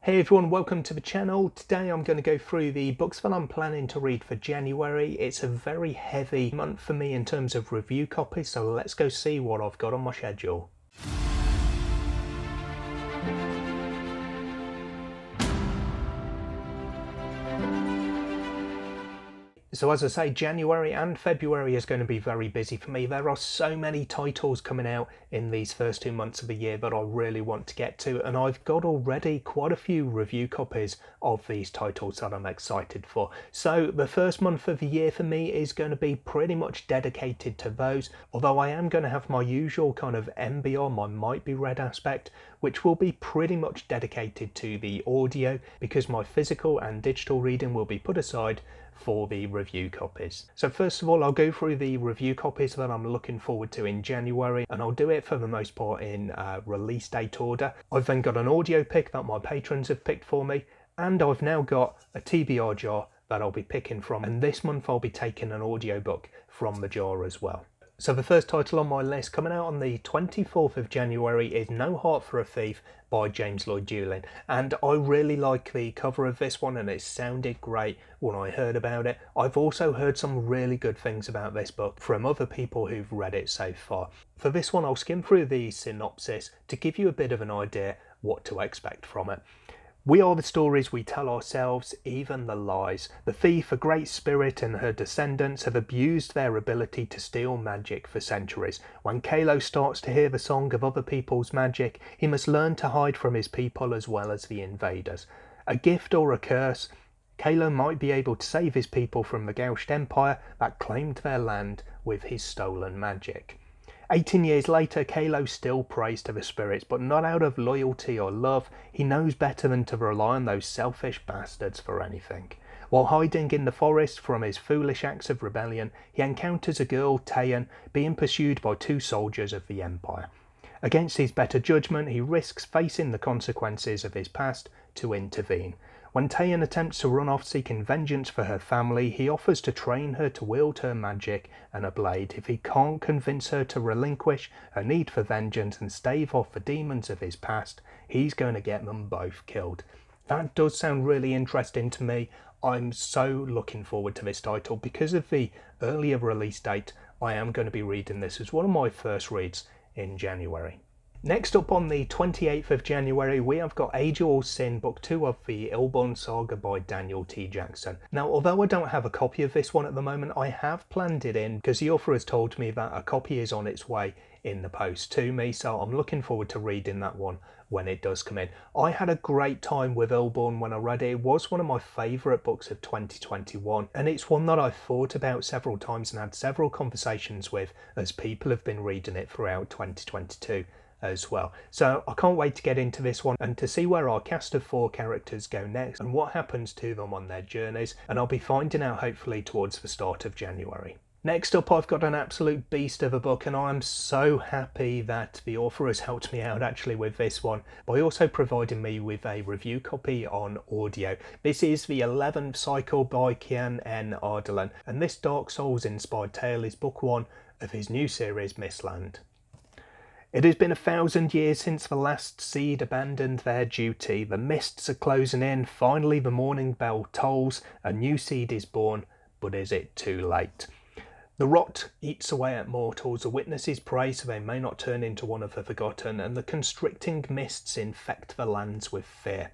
Hey everyone, welcome to the channel. Today I'm going to go through the books that I'm planning to read for January. It's a very heavy month for me in terms of review copies, so let's go see what I've got on my schedule. So as I say, January and February is going to be very busy for me. There are so many titles coming out in these first 2 months of the year that I really want to get to, and I've got already quite a few review copies of these titles that I'm excited for. So the first month of the year for me is going to be pretty much dedicated to those, although I am going to have my usual kind of MBR, my might be read aspect, which will be pretty much dedicated to the audio because my physical and digital reading will be put aside for the review copies. So first of all, I'll go through the review copies that I'm looking forward to in January, and I'll do it for the most part in release date order. I've then got an audio pick that my patrons have picked for me, and I've now got a TBR jar that I'll be picking from, and this month I'll be taking an audiobook from the jar as well. So the first title on my list coming out on the 24th of January is No Heart for a Thief by James Lloyd Dewlin, and I really like the cover of this one and it sounded great when I heard about it. I've also heard some really good things about this book from other people who've read it so far. For this one I'll skim through the synopsis to give you a bit of an idea what to expect from it. We are the stories we tell ourselves, even the lies. The thief, a great spirit, and her descendants have abused their ability to steal magic for centuries. When Kalo starts to hear the song of other people's magic, he must learn to hide from his people as well as the invaders. A gift or a curse, Kalo might be able to save his people from the Gaushed Empire that claimed their land with his stolen magic. 18 years later, Kalo still prays to the spirits, but not out of loyalty or love. He knows better than to rely on those selfish bastards for anything. While hiding in the forest from his foolish acts of rebellion, he encounters a girl, Tayan, being pursued by two soldiers of the Empire. Against his better judgment, he risks facing the consequences of his past to intervene. When Tayan attempts to run off seeking vengeance for her family, he offers to train her to wield her magic and a blade. If he can't convince her to relinquish her need for vengeance and stave off the demons of his past, he's going to get them both killed. That does sound really interesting to me. I'm so looking forward to this title. Because of the earlier release date, I am going to be reading this as one of my first reads in January. Next up on the 28th of January, we have got Age-Old Sin, Book 2 of the Illborn Saga by Daniel T. Jackson. Now, although I don't have a copy of this one at the moment, I have planned it in because the author has told me that a copy is on its way in the post to me, so I'm looking forward to reading that one when it does come in. I had a great time with Illborn when I read it. It was one of my favourite books of 2021, and it's one that I've thought about several times and had several conversations with as people have been reading it throughout 2022. As well. So I can't wait to get into this one and to see where our cast of 4 characters go next and what happens to them on their journeys, and I'll be finding out hopefully towards the start of January. Next up, I've got an absolute beast of a book, and I'm so happy that the author has helped me out actually with this one by also providing me with a review copy on audio. This is the 11th cycle by Kian N. Ardalan, and this Dark Souls inspired tale is book 1 of his new series Mistland. It has been 1,000 years since the last seed abandoned their duty. The mists are closing in. Finally the morning bell tolls. A new seed is born, but is it too late? The rot eats away at mortals. The witnesses pray so they may not turn into one of the forgotten, and the constricting mists infect the lands with fear.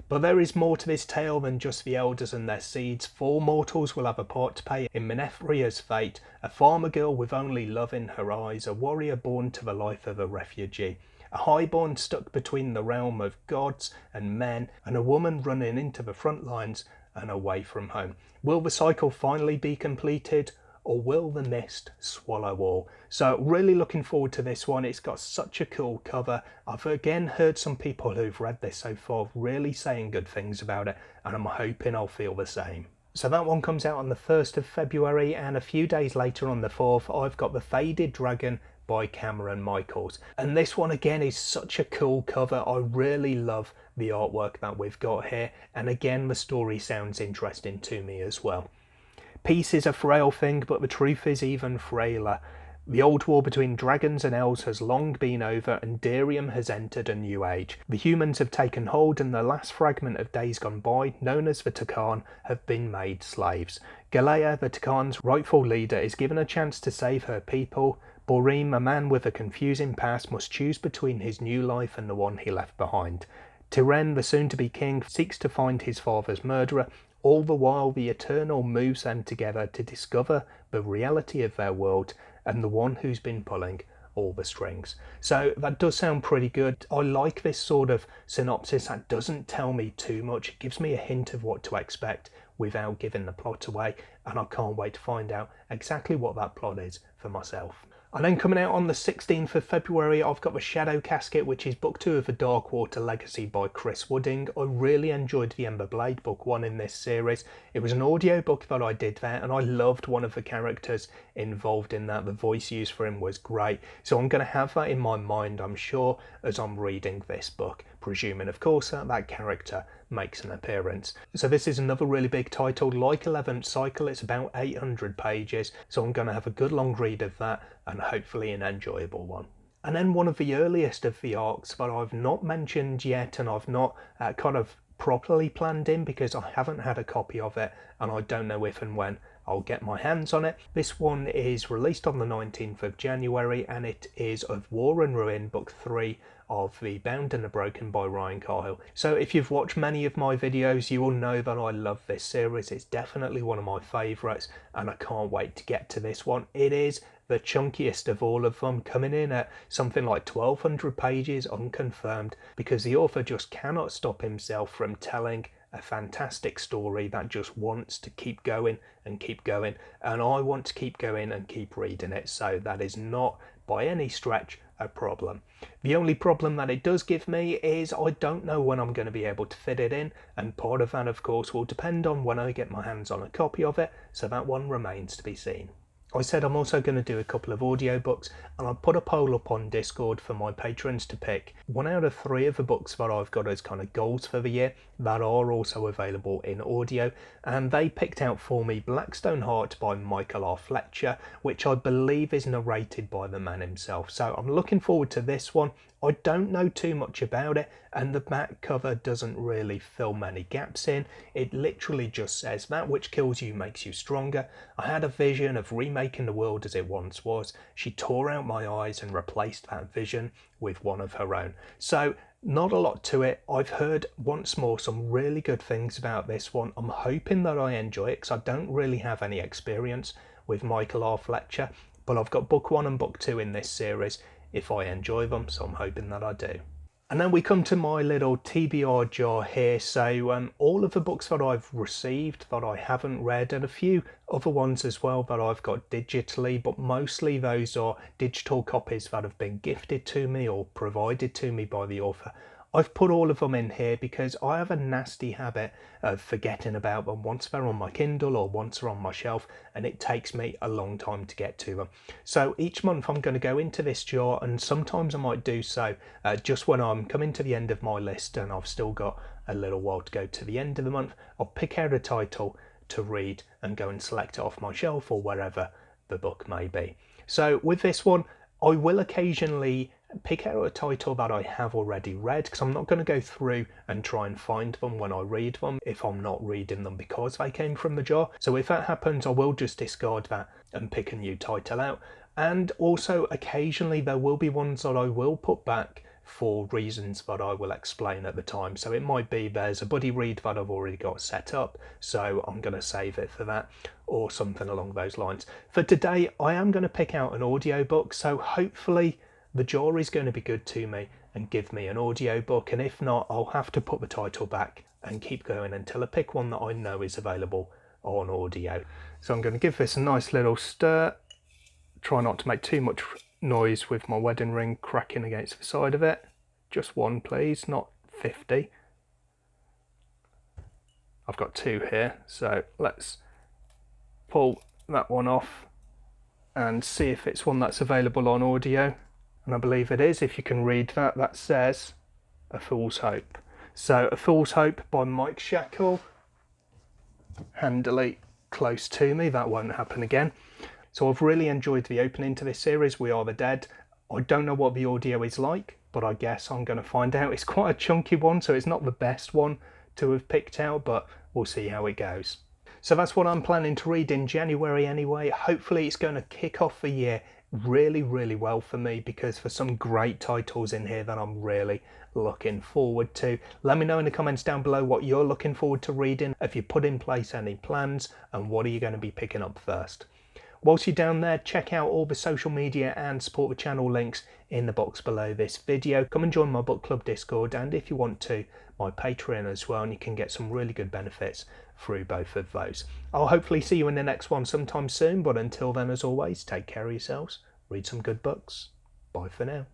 But there is more to this tale than just the elders and their seeds. 4 mortals will have a part to play in Menethria's fate. A farmer girl with only love in her eyes, a warrior born to the life of a refugee, a highborn stuck between the realm of gods and men, and a woman running into the front lines and away from home. Will the cycle finally be completed, or will the mist swallow all? So really looking forward to this one. It's got such a cool cover. I've again heard some people who've read this so far really saying good things about it, and I'm hoping I'll feel the same. So that one comes out on the 1st of February, and a few days later on the 4th, I've got The Faded Dragon by Cameron Michaels. And this one again is such a cool cover. I really love the artwork that we've got here, and again the story sounds interesting to me as well. Peace is a frail thing, but the truth is even frailer. The old war between dragons and elves has long been over, and Derium has entered a new age. The humans have taken hold, and the last fragment of days gone by, known as the Takan, have been made slaves. Galea, the Takan's rightful leader, is given a chance to save her people. Borim, a man with a confusing past, must choose between his new life and the one he left behind. Tiren, the soon-to-be king, seeks to find his father's murderer. All the while, the Eternal moves them together to discover the reality of their world and the one who's been pulling all the strings. So that does sound pretty good. I like this sort of synopsis that doesn't tell me too much. It gives me a hint of what to expect without giving the plot away, and I can't wait to find out exactly what that plot is for myself. And then coming out on the 16th of February, I've got the Shadow Casket, which is book 2 of the Darkwater Legacy by Chris Wooding. I really enjoyed the Ember Blade book 1 in this series. It was an audio book that I did there, and I loved one of the characters involved in that. The voice used for him was great. So I'm going to have that in my mind, I'm sure, as I'm reading this book, presuming, of course, that that character makes an appearance. So this is another really big title, like 11th Cycle. It's about 800 pages, so I'm going to have a good long read of that, and hopefully an enjoyable one. And then one of the earliest of the arcs that I've not mentioned yet, and I've not kind of properly planned in because I haven't had a copy of it, and I don't know if and when I'll get my hands on it. This one is released on the 19th of January, and it is Of War and Ruin, book 3 of the Bound and the Broken by Ryan Cahill. So if you've watched many of my videos, you will know that I love this series. It's definitely one of my favourites, and I can't wait to get to this one. It is the chunkiest of all of them, coming in at something like 1200 pages unconfirmed, because the author just cannot stop himself from telling a fantastic story that just wants to keep going and keep going, and I want to keep going and keep reading it, so that is not by any stretch a problem. The only problem that it does give me is I don't know when I'm going to be able to fit it in, and part of that of course will depend on when I get my hands on a copy of it, so that one remains to be seen. I said I'm also going to do a couple of audiobooks, and I've put a poll up on Discord for my patrons to pick 1 out of 3 of the books that I've got as kind of goals for the year that are also available in audio, and they picked out for me Blackstone Heart by Michael R. Fletcher, which I believe is narrated by the man himself. So I'm looking forward to this one. I don't know too much about it, and the back cover doesn't really fill many gaps in. It literally just says, "That which kills you makes you stronger. I had a vision of remaking the world as it once was. She tore out my eyes and replaced that vision with one of her own." So not a lot to it. I've heard once more some really good things about this one. I'm hoping that I enjoy it because I don't really have any experience with Michael R. Fletcher, but I've got book 1 and book 2 in this series if I enjoy them, so I'm hoping that I do. And then we come to my little TBR jar here. So all of the books that I've received that I haven't read, and a few other ones as well that I've got digitally, but mostly those are digital copies that have been gifted to me or provided to me by the author. I've put all of them in here because I have a nasty habit of forgetting about them once they're on my Kindle or once they're on my shelf, and it takes me a long time to get to them. So each month I'm going to go into this jar, and sometimes I might do so just when I'm coming to the end of my list and I've still got a little while to go to the end of the month. I'll pick out a title to read and go and select it off my shelf or wherever the book may be. So with this one, I will occasionally pick out a title that I have already read, because I'm not going to go through and try and find them when I read them if I'm not reading them because they came from the jar. So if that happens, I will just discard that and pick a new title out. And also occasionally there will be ones that I will put back for reasons that I will explain at the time. So it might be there's a buddy read that I've already got set up, so I'm going to save it for that, or something along those lines. For today, I am going to pick out an audiobook, so hopefully the jar is going to be good to me and give me an audiobook, and if not, I'll have to put the title back and keep going until I pick one that I know is available on audio. So I'm going to give this a nice little stir, try not to make too much noise with my wedding ring cracking against the side of it. Just one please, not 50. I've got 2 here, so let's pull that one off and see if it's one that's available on audio. And I believe it is. If you can read that, that says A Fool's Hope. So A Fool's Hope by Mike Shackle, handily close to me, that won't happen again. So I've really enjoyed the opening to this series, We Are the Dead. I don't know what the audio is like, but I guess I'm going to find out. It's quite a chunky one, so it's not the best one to have picked out, but we'll see how it goes. So that's what I'm planning to read in January anyway. Hopefully it's going to kick off the year really, really well for me, because there's some great titles in here that I'm really looking forward to. Let me know in the comments down below what you're looking forward to reading, if you put in place any plans, and what are you going to be picking up first. Whilst you're down there, check out all the social media and support the channel links in the box below this video. Come and join my book club Discord, and if you want to, my Patreon as well, and you can get some really good benefits through both of those. I'll hopefully see you in the next one sometime soon, but until then, as always, take care of yourselves, read some good books. Bye for now.